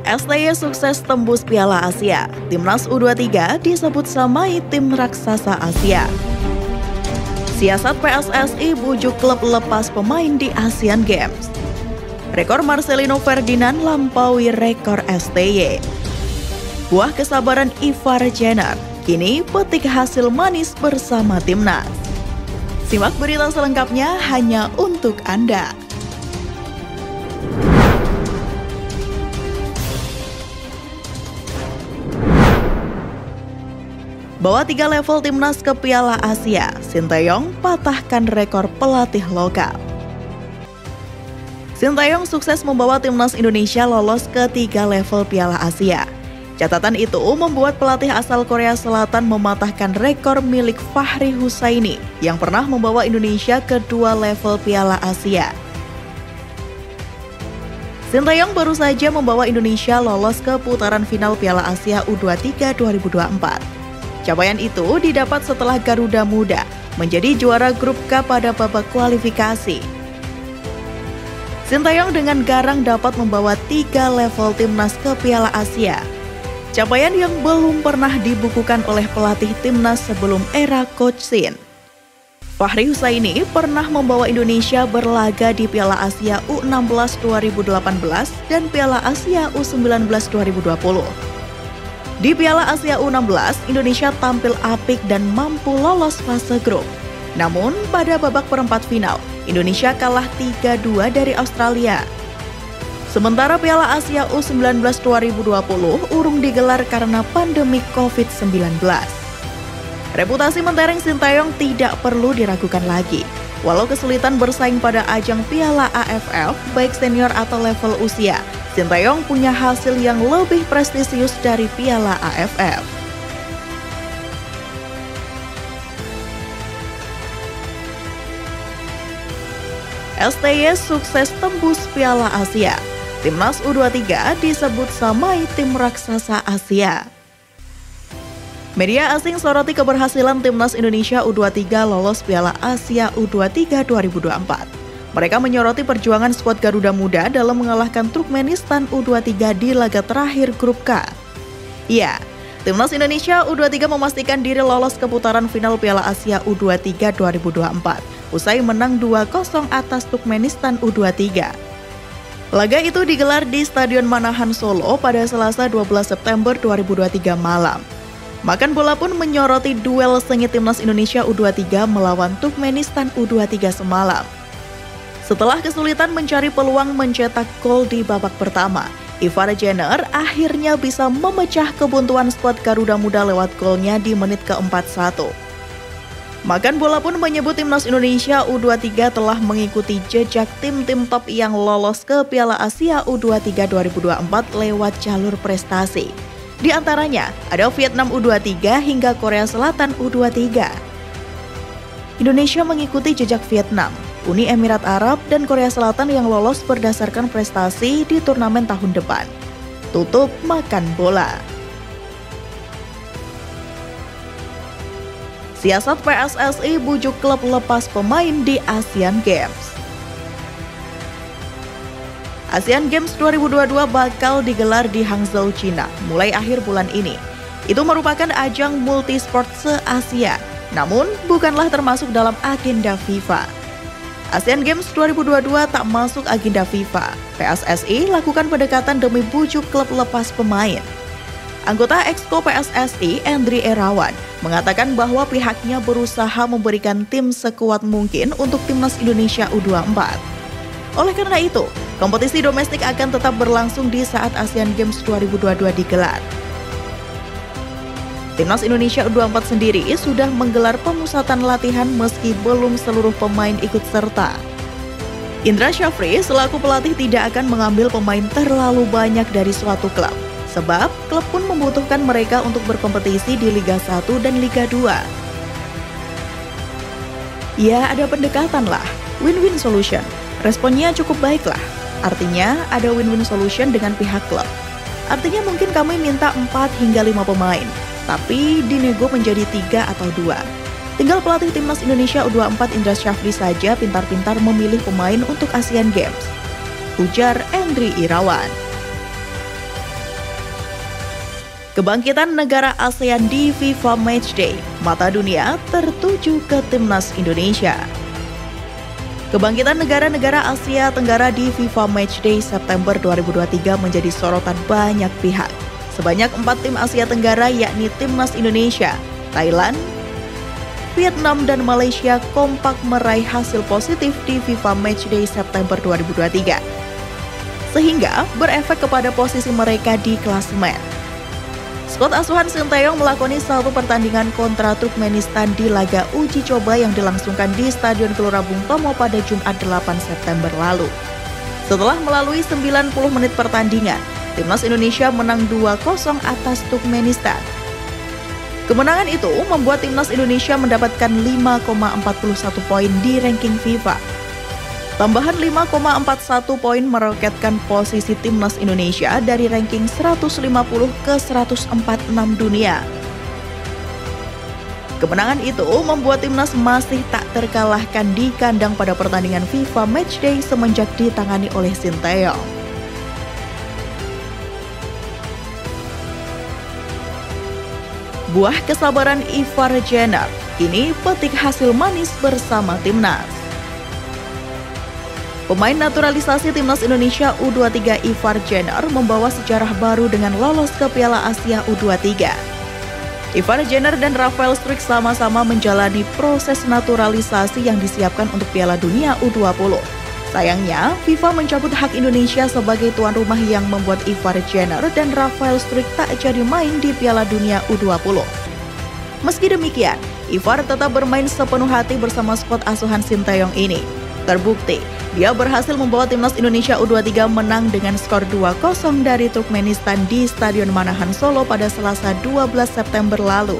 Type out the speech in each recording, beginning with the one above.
STY sukses tembus Piala Asia. Timnas U23 disebut samai tim raksasa Asia. Siasat PSSI bujuk klub lepas pemain di Asian Games. Rekor Marcelino Ferdinand lampaui rekor STY. Buah kesabaran Ivar Jenner kini petik hasil manis bersama timnas. Simak berita selengkapnya hanya untuk Anda. Bawa 3 level timnas ke Piala Asia, Sinteyong patahkan rekor pelatih lokal. Sinteyong sukses membawa timnas Indonesia lolos ke 3 level Piala Asia. Catatan itu membuat pelatih asal Korea Selatan mematahkan rekor milik Fahri Husaini yang pernah membawa Indonesia ke 2 level Piala Asia. Sinteyong baru saja membawa Indonesia lolos ke putaran final Piala Asia U23 2024. Capaian itu didapat setelah Garuda Muda menjadi juara grup K pada babak kualifikasi. Sinteyong dengan garang dapat membawa 3 level timnas ke Piala Asia. Capaian yang belum pernah dibukukan oleh pelatih timnas sebelum era Coach Shin. Fahri Husaini pernah membawa Indonesia berlaga di Piala Asia U16 2018 dan Piala Asia U19 2020. Di Piala Asia U16, Indonesia tampil apik dan mampu lolos fase grup. Namun, pada babak perempat final, Indonesia kalah 3-2 dari Australia. Sementara Piala Asia U19 2020 urung digelar karena pandemi COVID-19. Reputasi mentereng Sinteyong tidak perlu diragukan lagi. Walau kesulitan bersaing pada ajang Piala AFF, baik senior atau level usia, Sinteyong punya hasil yang lebih prestisius dari Piala AFF. STY sukses tembus Piala Asia. Timnas U23 disebut samai tim raksasa Asia. Media asing soroti keberhasilan Timnas Indonesia U23 lolos Piala Asia U23 2024. Mereka menyoroti perjuangan skuad Garuda Muda dalam mengalahkan Turkmenistan U23 di laga terakhir grup K. Ya, Timnas Indonesia U23 memastikan diri lolos ke putaran final Piala Asia U23 2024, usai menang 2-0 atas Turkmenistan U23. Laga itu digelar di Stadion Manahan Solo pada Selasa 12 September 2023 malam. Makan Bola pun menyoroti duel sengit Timnas Indonesia U23 melawan Turkmenistan U23 semalam. Setelah kesulitan mencari peluang mencetak gol di babak pertama, Ivar Jenner akhirnya bisa memecah kebuntuan skuad Garuda Muda lewat golnya di menit ke-41. Makan Bola pun menyebut Timnas Indonesia U23 telah mengikuti jejak tim-tim top yang lolos ke Piala Asia U23 2024 lewat jalur prestasi. Di antaranya ada Vietnam U23 hingga Korea Selatan U23. Indonesia mengikuti jejak Vietnam, Uni Emirat Arab, dan Korea Selatan yang lolos berdasarkan prestasi di turnamen tahun depan. Tutup Makan Bola. Siasat PSSI bujuk klub lepas pemain di Asian Games. Asian Games 2022 bakal digelar di Hangzhou, China, mulai akhir bulan ini. Itu merupakan ajang multisport se-Asia, namun bukanlah termasuk dalam agenda FIFA. Asian Games 2022 tak masuk agenda FIFA. PSSI lakukan pendekatan demi bujuk klub lepas pemain. Anggota Exco PSSI, Andri Irawan, mengatakan bahwa pihaknya berusaha memberikan tim sekuat mungkin untuk Timnas Indonesia U24. Oleh karena itu, kompetisi domestik akan tetap berlangsung di saat Asian Games 2022 digelar. Timnas Indonesia U24 sendiri sudah menggelar pemusatan latihan meski belum seluruh pemain ikut serta. Indra Syafri selaku pelatih tidak akan mengambil pemain terlalu banyak dari suatu klub, sebab klub pun membutuhkan mereka untuk berkompetisi di Liga 1 dan Liga 2. Ya, ada pendekatan lah, win-win solution. Responnya cukup baik lah. Artinya ada win-win solution dengan pihak klub. Artinya mungkin kami minta 4 hingga 5 pemain, tapi dinego menjadi 3 atau 2. Tinggal pelatih Timnas Indonesia U24 Indra Syafri saja pintar-pintar memilih pemain untuk Asian Games, ujar Andri Irawan. Kebangkitan negara ASEAN di FIFA Matchday, mata dunia tertuju ke Timnas Indonesia. Kebangkitan negara-negara Asia Tenggara di FIFA Matchday September 2023 menjadi sorotan banyak pihak. Sebanyak 4 tim Asia Tenggara yakni Timnas Indonesia, Thailand, Vietnam, dan Malaysia kompak meraih hasil positif di FIFA Matchday September 2023. Sehingga berefek kepada posisi mereka di klasemen. Skuad asuhan Sinteyong melakoni satu pertandingan kontra Turkmenistan di laga uji coba yang dilangsungkan di Stadion Gelora Bung Tomo pada Jumat 8 September lalu. Setelah melalui 90 menit pertandingan, Timnas Indonesia menang 2-0 atas Turkmenistan. Kemenangan itu membuat Timnas Indonesia mendapatkan 5,41 poin di ranking FIFA. Tambahan 5,41 poin meroketkan posisi Timnas Indonesia dari ranking 150 ke 146 dunia. Kemenangan itu membuat Timnas masih tak terkalahkan di kandang pada pertandingan FIFA Matchday semenjak ditangani oleh Sinteyong. Buah kesabaran Ivar Jenner kini petik hasil manis bersama Timnas. Pemain naturalisasi Timnas Indonesia U23 Ivar Jenner membawa sejarah baru dengan lolos ke Piala Asia U23. Ivar Jenner dan Rafael Struijk sama-sama menjalani proses naturalisasi yang disiapkan untuk Piala Dunia U20. Sayangnya, FIFA mencabut hak Indonesia sebagai tuan rumah yang membuat Ivar Jenner dan Rafael Struijk tak jadi main di Piala Dunia U20. Meski demikian, Ivar tetap bermain sepenuh hati bersama skuad asuhan Sinteyong ini. Terbukti, dia berhasil membawa Timnas Indonesia U23 menang dengan skor 2-0 dari Turkmenistan di Stadion Manahan Solo pada Selasa 12 September lalu.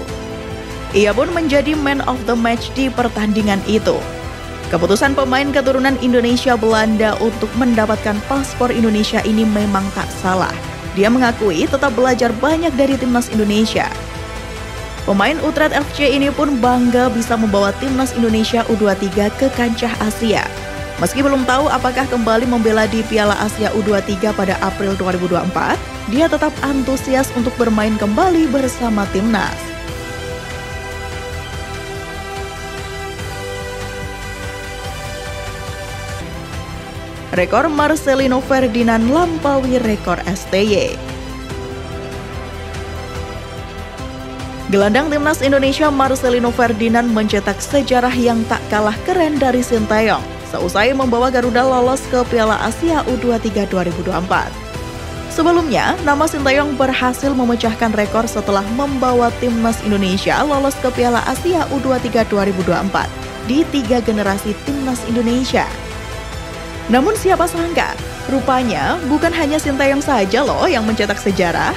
Ia pun menjadi man of the match di pertandingan itu. Keputusan pemain keturunan Indonesia Belanda untuk mendapatkan paspor Indonesia ini memang tak salah. Dia mengakui tetap belajar banyak dari Timnas Indonesia. Pemain Utrecht FC ini pun bangga bisa membawa Timnas Indonesia U23 ke kancah Asia. Meski belum tahu apakah kembali membela di Piala Asia U23 pada April 2024, dia tetap antusias untuk bermain kembali bersama Timnas. Rekor Marcelino Ferdinand lampaui rekor STY. Gelandang Timnas Indonesia Marcelino Ferdinand mencetak sejarah yang tak kalah keren dari Sinteyong seusai membawa Garuda lolos ke Piala Asia U23 2024. Sebelumnya, nama Sinteyong berhasil memecahkan rekor setelah membawa Timnas Indonesia lolos ke Piala Asia U23 2024 di 3 generasi Timnas Indonesia. Namun siapa sangka, rupanya bukan hanya Sinteyong saja loh yang mencetak sejarah.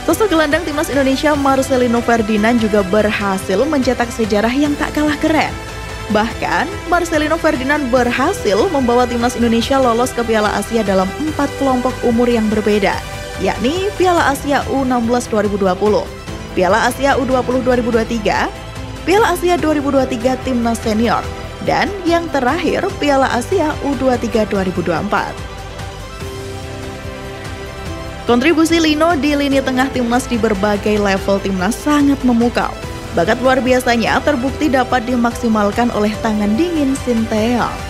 Sosok gelandang Timnas Indonesia Marcelino Ferdinand juga berhasil mencetak sejarah yang tak kalah keren. Bahkan, Marcelino Ferdinand berhasil membawa Timnas Indonesia lolos ke Piala Asia dalam 4 kelompok umur yang berbeda, yakni Piala Asia U16 2020, Piala Asia U20 2023, Piala Asia 2023 Timnas Senior, dan yang terakhir Piala Asia U23 2024. Kontribusi Lino di lini tengah Timnas di berbagai level Timnas sangat memukau. Bakat luar biasanya terbukti dapat dimaksimalkan oleh tangan dingin Sinteyong.